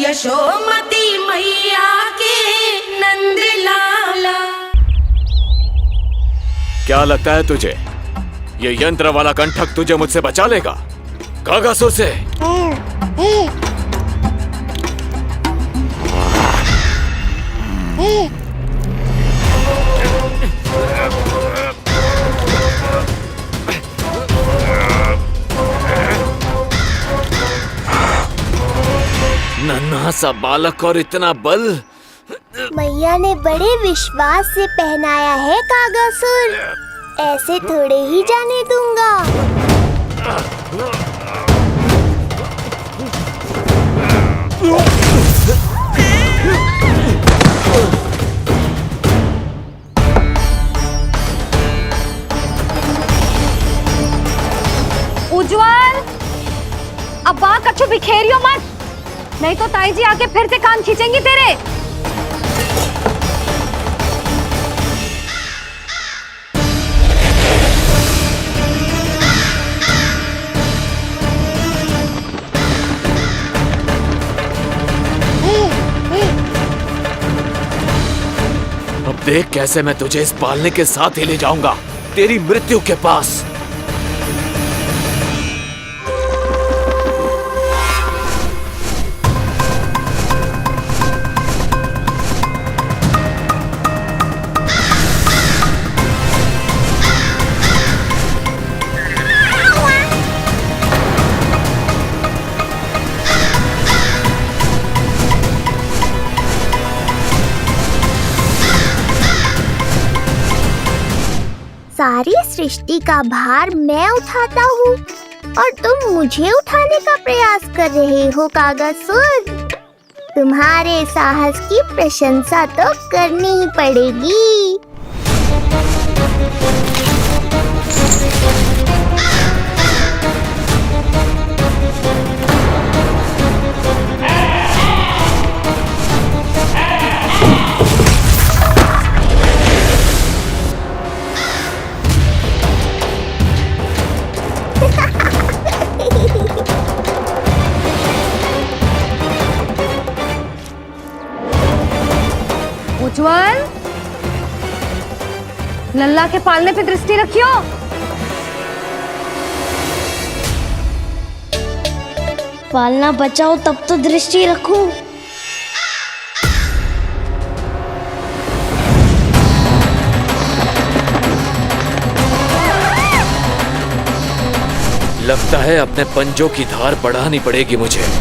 यशोमती मैया के नंद लाला। क्या लगता है तुझे ये यंत्र वाला कंठक तुझे मुझसे बचा लेगा कागासुर से? नन्हा सा बालक और इतना बल। मैया ने बड़े विश्वास से पहनाया है कागासुर, ऐसे थोड़े ही जाने दूंगा। उज्जवल, अब बाँ कछु बिखेरियो मत, नहीं तो ताई जी आके फिर से कान खींचेंगी तेरे। अब देख कैसे मैं तुझे इस पालने के साथ ही ले जाऊंगा तेरी मृत्यु के पास। सारी सृष्टि का भार मैं उठाता हूँ और तुम मुझे उठाने का प्रयास कर रहे हो कागासुर। तुम्हारे साहस की प्रशंसा तो करनी ही पड़ेगी। उज्जवल, लल्ला के पालने पे दृष्टि रखियो। पालना बचाओ तब तो दृष्टि रखूं। लगता है अपने पंजों की धार बढ़ानी पड़ेगी मुझे।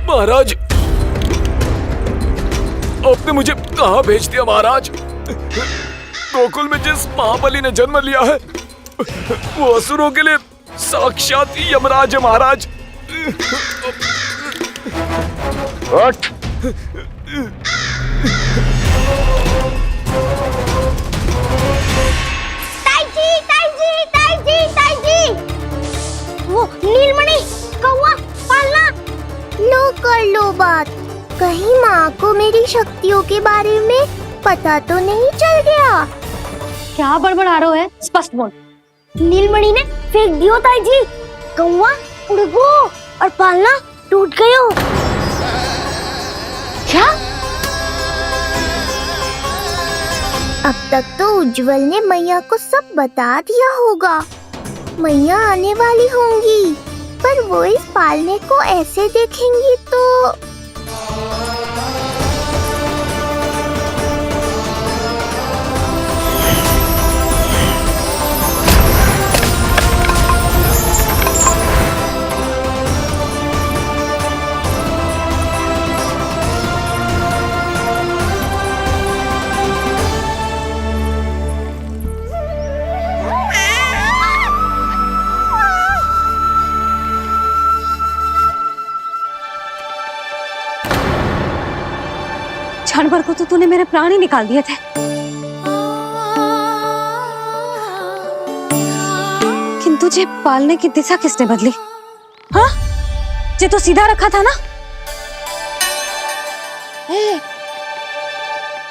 महाराज, आपने मुझे कहाँ भेज दिया महाराज? गोकुल में जिस महाबली ने जन्म लिया है वो असुरों के लिए साक्षात यमराज है महाराज। उठ। ताई जी, वो नीलमणि, कौवा, पालना, लो कर लो बात। कहीं माँ को मेरी शक्तियों के बारे में पता तो नहीं चल गया? क्या बड़बड़ा रहे हो है? स्पष्ट बोल। नीलमणि ने फेंक दियो ताई जी, कौवा उड़ गयो और पालना टूट गयो। क्या? अब तक तो उज्जवल ने मैया को सब बता दिया होगा। मैया आने वाली होंगी, पर वो इस पालने को ऐसे देखेंगी तो क्षण भर को तो तूने मेरे प्राण ही निकाल दिए थे। किंतु तुझे पालने की दिशा किसने बदली? हाँ, जे तो सीधा रखा था ना?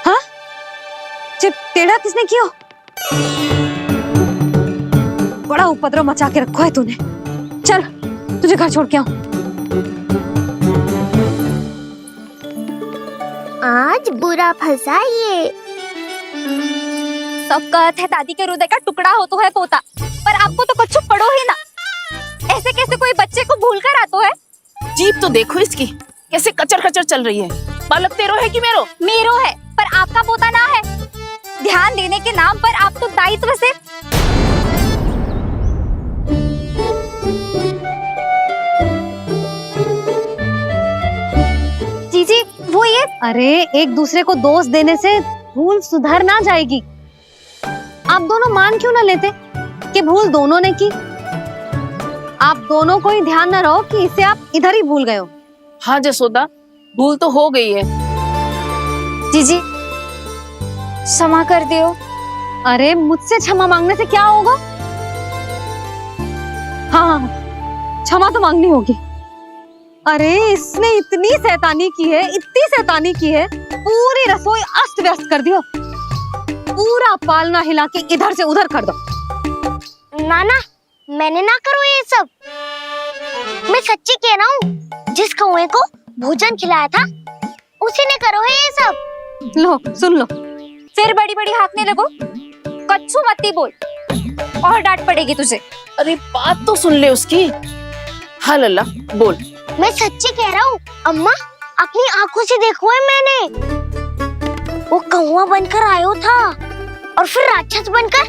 हाँ, जे टेढ़ा किसने किया? बड़ा उपद्रव मचा के रखो है तूने। चल, तुझे घर छोड़ के आऊं। आज बुरा फंसा ये। सब कहत है दादी के हृदय का टुकड़ा हो तो है पोता, पर आपको तो कुछ पड़ो ही ना। ऐसे कैसे कोई बच्चे को भूल कर आतो है? जीप तो देखो इसकी, कैसे कचर कचर चल रही है। बालक तेरो है कि मेरो? मेरो है, पर आपका पोता ना है। ध्यान देने के नाम पर आप तो दायित्व से जीजी वो ये। अरे एक दूसरे को दोष देने से भूल सुधर ना जाएगी। आप दोनों मान क्यों ना लेते कि भूल दोनों ने की? आप दोनों को ही ध्यान न रहो कि इसे आप इधर ही भूल गए हो। हाँ जसोदा, भूल तो हो गई है। जीजी क्षमा कर दियो। अरे मुझसे क्षमा मांगने से क्या होगा? हाँ, क्षमा तो मांगनी होगी। अरे इसने इतनी शैतानी की है, इतनी शैतानी की है, पूरी रसोई अस्त व्यस्त कर दियो। पूरा पालना हिला के इधर से उधर कर दो। नाना, मैंने ना करो ये सब। मैं सच्ची कह रहा हूँ, जिस कौवे को भोजन खिलाया था उसी ने करो है ये सब। लो सुन लो, फिर बड़ी बड़ी हाँकने लगो। कच्छू मत बोल और डांट पड़ेगी तुझे। अरे बात तो सुन ले उसकी। हाँ लल्ला बोल। मैं सच्ची कह रहा हूँ अम्मा, अपनी आंखों से देखो है मैंने। वो कौवा बनकर आयो था और फिर राक्षस बनकर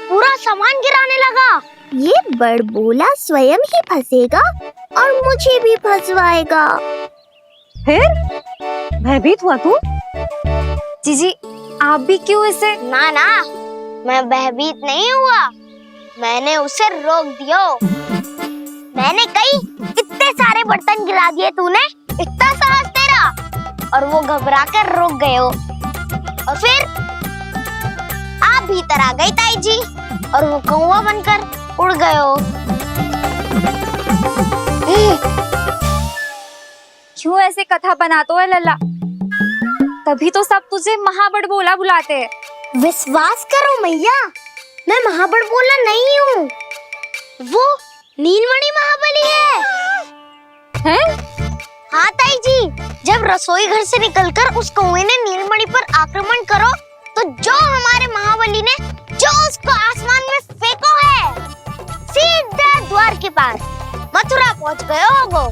पूरा सामान गिराने लगा। ये बड़बोला स्वयं ही फंसेगा और मुझे भी फंसवाएगा। फिर भयभीत हुआ तू? जीजी आप भी क्यों इसे? ना ना, मैं भयभीत नहीं हुआ, मैंने उसे रोक दिया। मैंने कही इतने सारे बर्तन गिरा दिए तूने, इतना साहस तेरा, और वो घबरा कर रुक गए हो। और फिर आप भीतर आ गई ताई जी और वो कौवा बनकर उड़ गए हो। क्यों ऐसे कथा बनाते है लल्ला? तभी तो सब तुझे महाबड़बोला बुलाते हैं। विश्वास करो मैया, मैं महाबड़बोला नहीं हूँ, वो नीलमणि महाबली है। हैं? हाँ ताई जी, जब रसोई घर से निकलकर उस कौवे ने नीलमणि पर आक्रमण करो तो जो हमारे महाबली ने जो उसको आसमान में फेंको है, सीधा द्वार के पास मथुरा पहुंच गए होगो।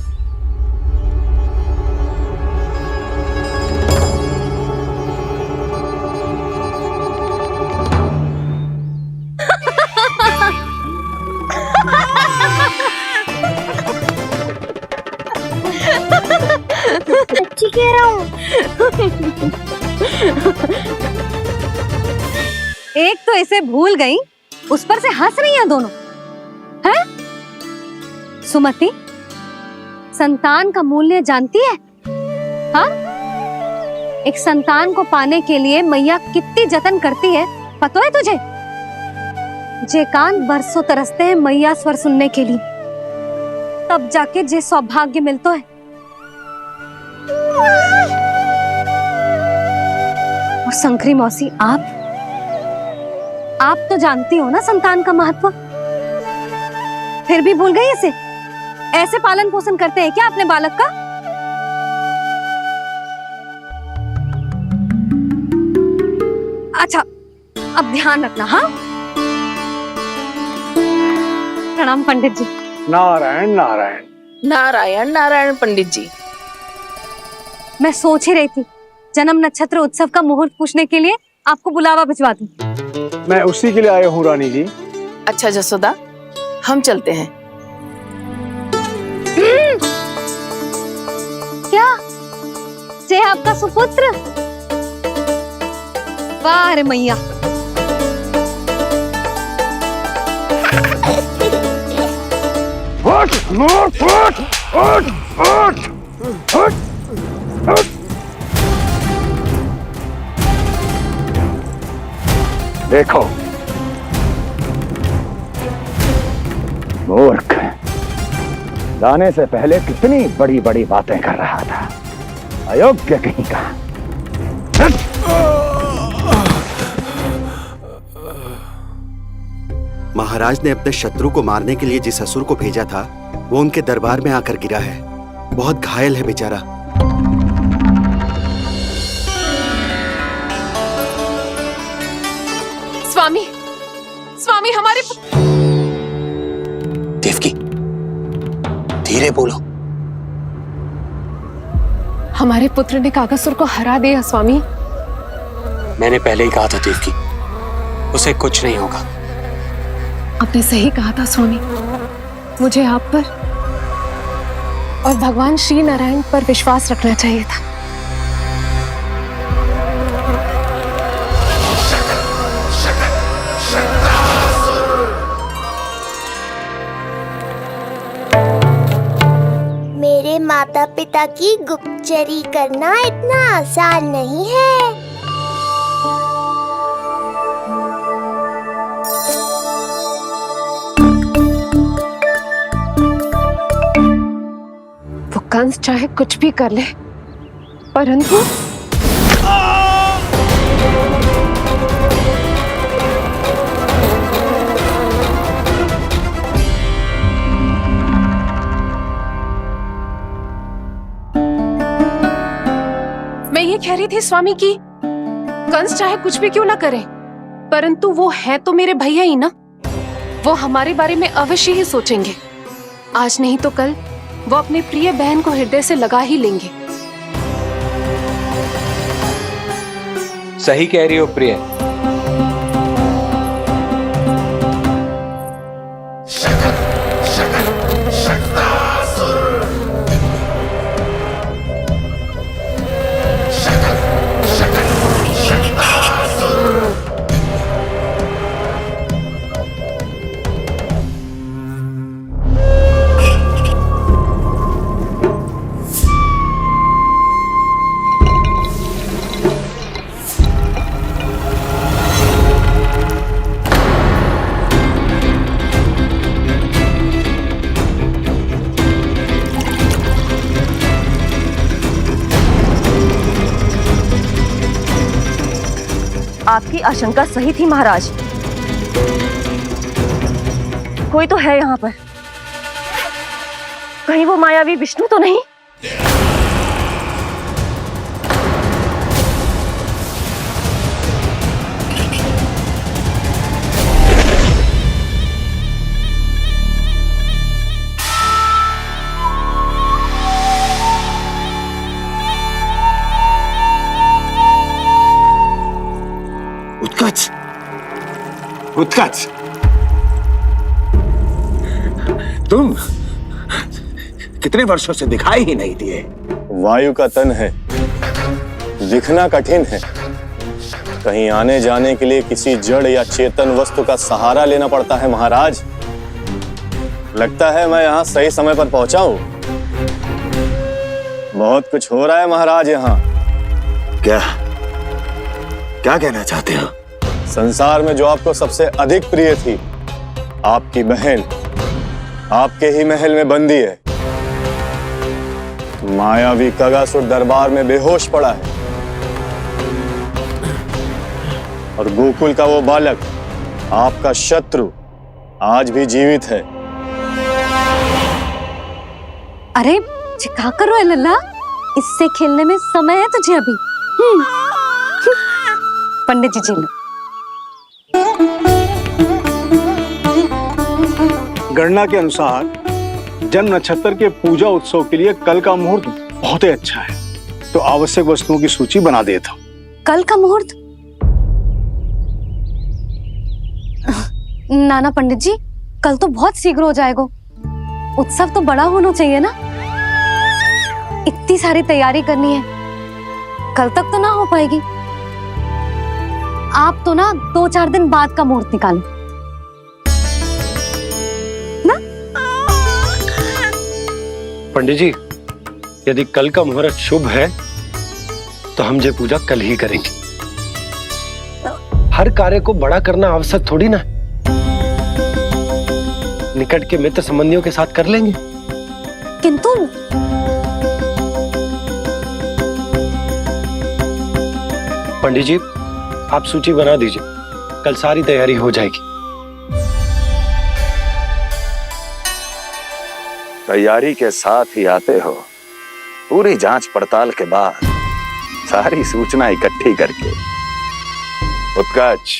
सच्ची कह रहा हूँ। एक तो इसे भूल गई, उस पर से हंस रही हैं दोनों। हैं? सुमति, संतान का मूल्य जानती है? हाँ? एक संतान को पाने के लिए मैया कितनी जतन करती है, पता है तुझे? जे कान बरसों तरसते हैं मैया स्वर सुनने के लिए, तब जाके जे सौभाग्य मिलता है। और शंकरी मौसी, आप तो जानती हो ना संतान का महत्व, फिर भी भूल गई इसे? ऐसे पालन पोषण करते हैं क्या अपने बालक का? अच्छा, अब ध्यान रखना। हाँ, प्रणाम पंडित जी। नारायण नारायण। नारायण नारायण पंडित जी। मैं सोच ही रही थी जन्म नक्षत्र उत्सव का मुहूर्त पूछने के लिए आपको बुलावा भिजवा दूं। मैं उसी के लिए आया हूँ रानी जी। अच्छा जसोदा, हम चलते हैं। क्या जे आपका सुपुत्र? वाह रे मैया। उठ, उठ, उठ, उठ, उठ, उठ, उठ। देखो मूर्ख, जाने से पहले कितनी बड़ी बड़ी बातें कर रहा था, अयोग्य कहीं का। महाराज ने अपने शत्रु को मारने के लिए जिस असुर को भेजा था वो उनके दरबार में आकर गिरा है, बहुत घायल है बेचारा। स्वामी, स्वामी हमारे देवकी, धीरे बोलो। हमारे पुत्र ने कागासुर को हरा दिया स्वामी। मैंने पहले ही कहा था देवकी, उसे कुछ नहीं होगा। आपने सही कहा था स्वामी। मुझे आप पर और भगवान श्री नारायण पर विश्वास रखना चाहिए था। मेरे माता पिता की गुप्तचरी करना इतना आसान नहीं है। वो कंस चाहे कुछ भी कर ले, परंतु मैं ये कह रही थी स्वामी कि कंस चाहे कुछ भी क्यों ना करे, परंतु वो है तो मेरे भैया ही ना। वो हमारे बारे में अवश्य ही सोचेंगे। आज नहीं तो कल वो अपनी प्रिय बहन को हृदय से लगा ही लेंगे। सही कह रही हो प्रिय। आपकी आशंका सही थी महाराज। कोई तो है यहाँ पर। कहीं वो मायावी विष्णु तो नहीं? उत्कच, उत्कच, तुम कितने वर्षों से दिखाई ही नहीं दिए। वायु का तन है, दिखना कठिन है। कहीं आने जाने के लिए किसी जड़ या चेतन वस्तु का सहारा लेना पड़ता है महाराज। लगता है मैं यहाँ सही समय पर पहुंचा हूँ। बहुत कुछ हो रहा है महाराज यहाँ। क्या क्या कहना चाहते हो? संसार में जो आपको सबसे अधिक प्रिय थी, आपकी बहन आपके ही महल में बंदी है। मायावी कागासुर दरबार में बेहोश पड़ा है और गोकुल का वो बालक, आपका शत्रु, आज भी जीवित है। अरे चिका करो ए लल्ला, इससे खेलने में समय है तुझे अभी। पंडित जी लो। गणना के अनुसार जन्म नक्षत्र के पूजा उत्सव के लिए कल का मुहूर्त बहुत ही अच्छा है, तो आवश्यक वस्तुओं की सूची बना देता हूँ। कल का मुहूर्त? नाना पंडित जी, कल तो बहुत शीघ्र हो जाएगा। उत्सव तो बड़ा होना चाहिए ना। इतनी सारी तैयारी करनी है, कल तक तो ना हो पाएगी। आप तो ना 2-4 दिन बाद का मुहूर्त निकालो ना। पंडित जी, यदि कल का मुहूर्त शुभ है तो हम ये पूजा कल ही करेंगे। हर कार्य को बड़ा करना आवश्यक थोड़ी ना। निकट के मित्र संबंधियों के साथ कर लेंगे। किंतु पंडित जी, आप सूची बना दीजिए, कल सारी तैयारी हो जाएगी। तैयारी के साथ ही आते हो, पूरी जांच पड़ताल के बाद सारी सूचना इकट्ठी करके। उत्कर्ष,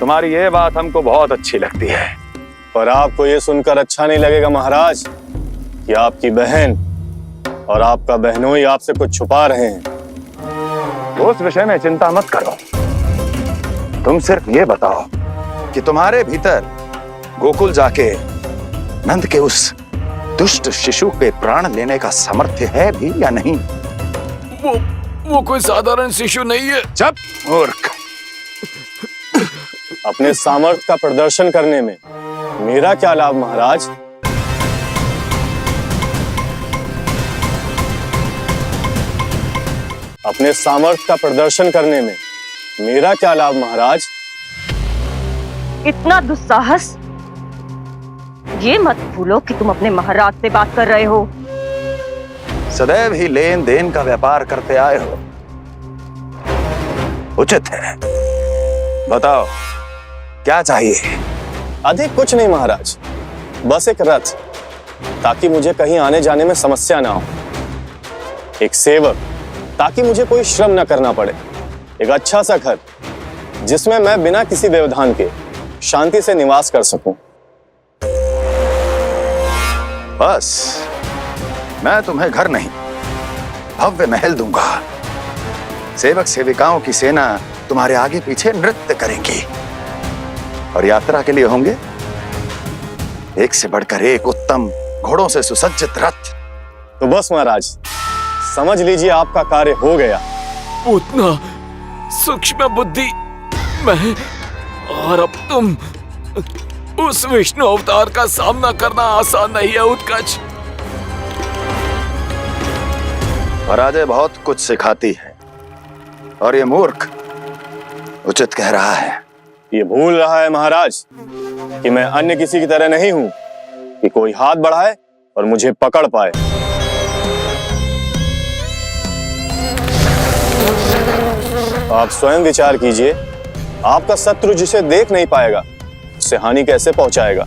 तुम्हारी ये बात हमको बहुत अच्छी लगती है। पर आपको ये सुनकर अच्छा नहीं लगेगा महाराज कि आपकी बहन और आपका बहनोई आपसे कुछ छुपा रहे हैं। उस विषय में चिंता मत करो, तुम सिर्फ ये बताओ कि तुम्हारे भीतर गोकुल जाके नंद के उस दुष्ट शिशु के प्राण लेने का सामर्थ्य है भी या नहीं? वो कोई साधारण शिशु नहीं है। चुप मूर्ख। अपने सामर्थ्य का प्रदर्शन करने में मेरा क्या लाभ महाराज? अपने सामर्थ्य का प्रदर्शन करने में मेरा क्या लाभ महाराज? इतना दुस्साहस! ये मत भूलो कि तुम अपने महाराज से बात कर रहे हो। सदैव ही लेन देन का व्यापार करते आए हो, उचित है। बताओ क्या चाहिए? अधिक कुछ नहीं महाराज, बस एक रथ, ताकि मुझे कहीं आने जाने में समस्या ना हो। एक सेवक, ताकि मुझे कोई श्रम न करना पड़े। एक अच्छा सा घर, जिसमें मैं बिना किसी व्यवधान के शांति से निवास कर सकूं। बस, मैं तुम्हें घर नहीं, भव्य महल दूंगा। सेवक सेविकाओं की सेना तुम्हारे आगे पीछे नृत्य करेंगी और यात्रा के लिए होंगे एक से बढ़कर एक उत्तम घोड़ों से सुसज्जित रथ। तो बस महाराज, समझ लीजिए आपका कार्य हो गया। उतना सूक्ष्म बुद्धि मैं, और अब तुम, उस विष्णु अवतार का सामना करना आसान नहीं है उत्कर्ष। पराजय बहुत कुछ सिखाती है और ये मूर्ख उचित कह रहा है। ये भूल रहा है महाराज कि मैं अन्य किसी की तरह नहीं हूं कि कोई हाथ बढ़ाए और मुझे पकड़ पाए। आप स्वयं विचार कीजिए, आपका शत्रु जिसे देख नहीं पाएगा उसे हानि कैसे पहुंचाएगा।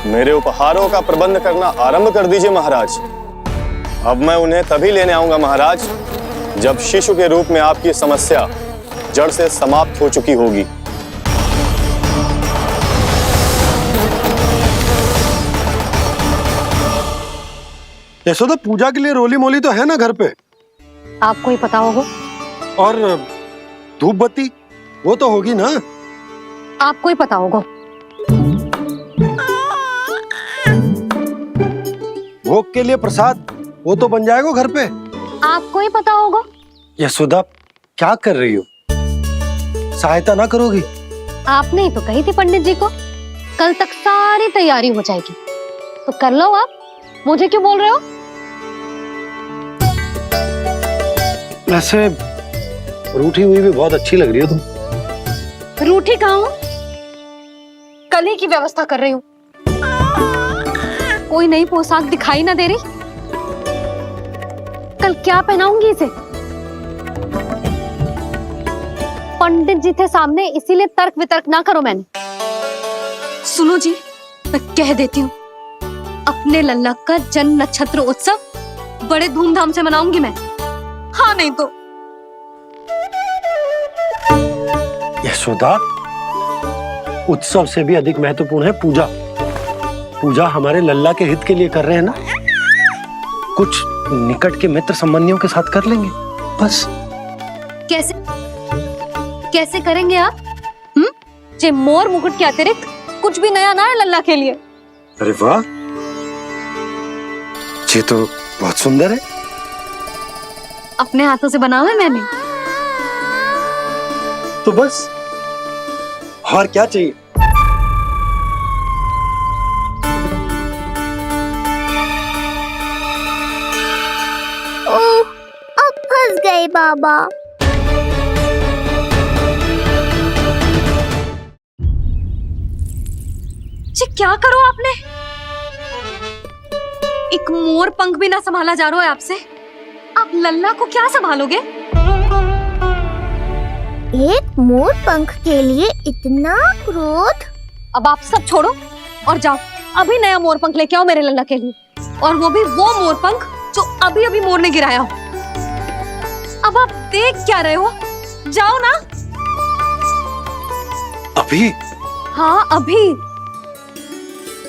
मेरे उपहारों का प्रबंध करना आरंभ कर दीजिए महाराज। अब मैं उन्हें तभी लेने आऊंगा महाराज, जब शिशु के रूप में आपकी समस्या जड़ से समाप्त हो चुकी होगी। यशोदा, पूजा के लिए रोली मोली तो है ना घर पे? आपको ही पता होगा। और धूप बत्ती वो तो होगी ना? आपको ही पता होगा। भोग के लिए प्रसाद वो तो बन जाएगा घर पे। आपको ही पता होगा। यशोदा, क्या कर रही हो? सहायता ना करोगी? आपने ही तो कही थी पंडित जी को, कल तक सारी तैयारी हो जाएगी, तो कर लो आप। मुझे क्यों बोल रहे हो? वैसे रूठी हुई भी बहुत अच्छी लग रही हो तुम। रूठी कहाँ हूँ? कल ही की व्यवस्था कर रही हूँ। कोई नई पोशाक दिखाई ना दे रही? कल क्या पहनाऊंगी इसे? पंडित जी थे सामने, इसीलिए तर्क वितर्क ना करो। मैंने सुनो जी, मैं कह देती हूँ, अपने लल्ला का जन्म नक्षत्र उत्सव बड़े धूमधाम से मनाऊंगी मैं। हाँ नहीं तो। यशोदा, उत्सव से भी अधिक महत्वपूर्ण है पूजा। पूजा हमारे लल्ला के हित के लिए कर रहे हैं ना, कुछ निकट के मित्र संबंधियों के साथ कर लेंगे बस। कैसे कैसे करेंगे आप? जे मोर मुकुट के अतिरिक्त कुछ भी नया ना है लल्ला के लिए। अरे वाह, ये तो बहुत सुंदर है। अपने हाथों से बना है मैंने। तो बस, और क्या चाहिए? बाबा। जी क्या करो आपने? एक मोर पंख भी ना संभाला जा रहा है आपसे। आप लल्ला को क्या संभालोगे? एक मोर पंख के लिए इतना क्रोध? अब आप सब छोड़ो और जाओ अभी नया मोर पंख लेके आओ मेरे लल्ला के लिए, और वो भी वो मोर पंख जो अभी अभी मोर ने गिराया हो। अब आप देख क्या रहे हो? जाओ ना। अभी? हाँ अभी।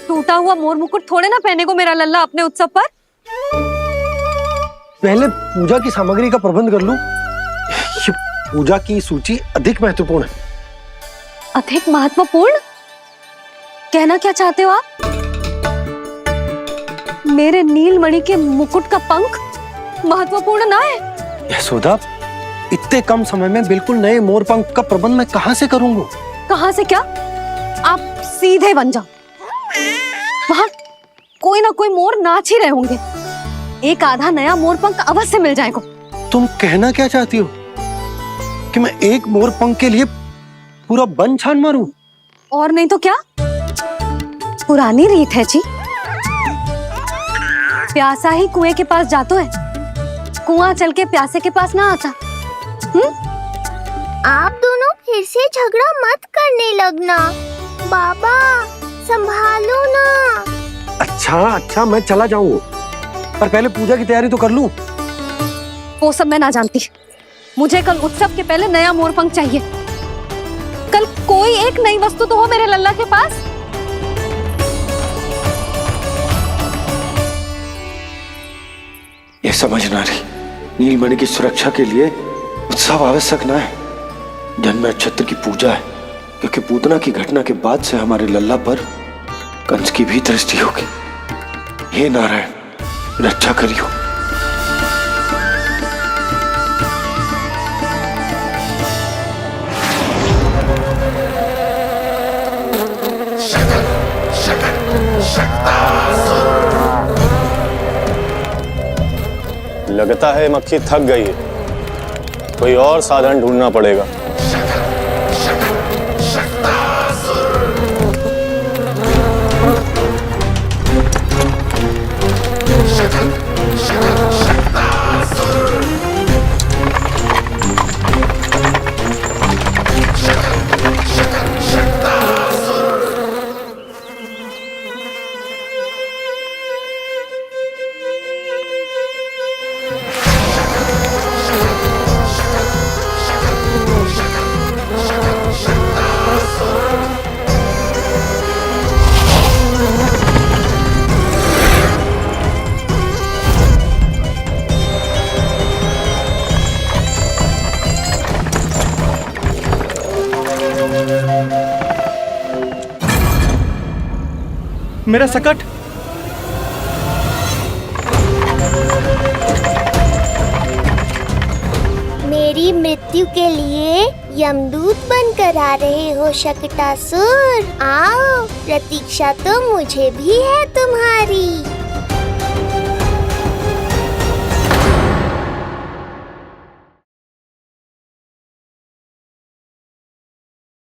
टूटा हुआ मोर मुकुट थोड़े ना पहने को मेरा लल्ला अपने उत्सव पर। पहले पूजा की सामग्री का प्रबंध कर लूं। ये पूजा की सूची अधिक महत्वपूर्ण है। अधिक महत्वपूर्ण? कहना क्या चाहते हो आप? मेरे नीलमणि के मुकुट का पंख महत्वपूर्ण ना है? यशोदा, इतने कम समय में बिल्कुल नए मोर पंख का प्रबंध मैं कहां से करूंगा? कहां से क्या? आप सीधे बन जाओ। वहां कोई ना कोई मोर नाच ही रहे होंगे। एक आधा नया मोर पंख अवश्य मिल जाएगा। तुम कहना क्या चाहती हो कि मैं एक मोर पंख के लिए पूरा वन छान मारूं? और नहीं तो क्या? पुरानी रीत है जी। प्यासा ही कुएं के पास जाता है, कुआं चल के प्यासे के पास ना आता। आप दोनों फिर से झगड़ा मत करने लगना। बाबा संभालो ना। अच्छा मैं चला जाऊंगा, पर पहले पूजा की तैयारी तो कर लूं। वो सब मैं ना जानती। मुझे कल उत्सव के पहले नया मोर पंख चाहिए। कल कोई एक नई वस्तु तो हो मेरे लल्ला के पास। ये समझ ना रही, नीलमणि की सुरक्षा के लिए उत्सव आवश्यक ना है, जन्म नक्षत्र की पूजा है, क्योंकि पूतना की घटना के बाद से हमारे लल्ला पर कंस की भी दृष्टि होगी। हे नारायण, रक्षा करियो। लगता है मक्खी थक गई है, कोई और साधन ढूंढना पड़ेगा। मेरा सकट। मेरी मृत्यु के लिए यमदूत बनकर आ रहे हो शकटासुर। आओ, प्रतीक्षा तो मुझे भी है तुम्हारी।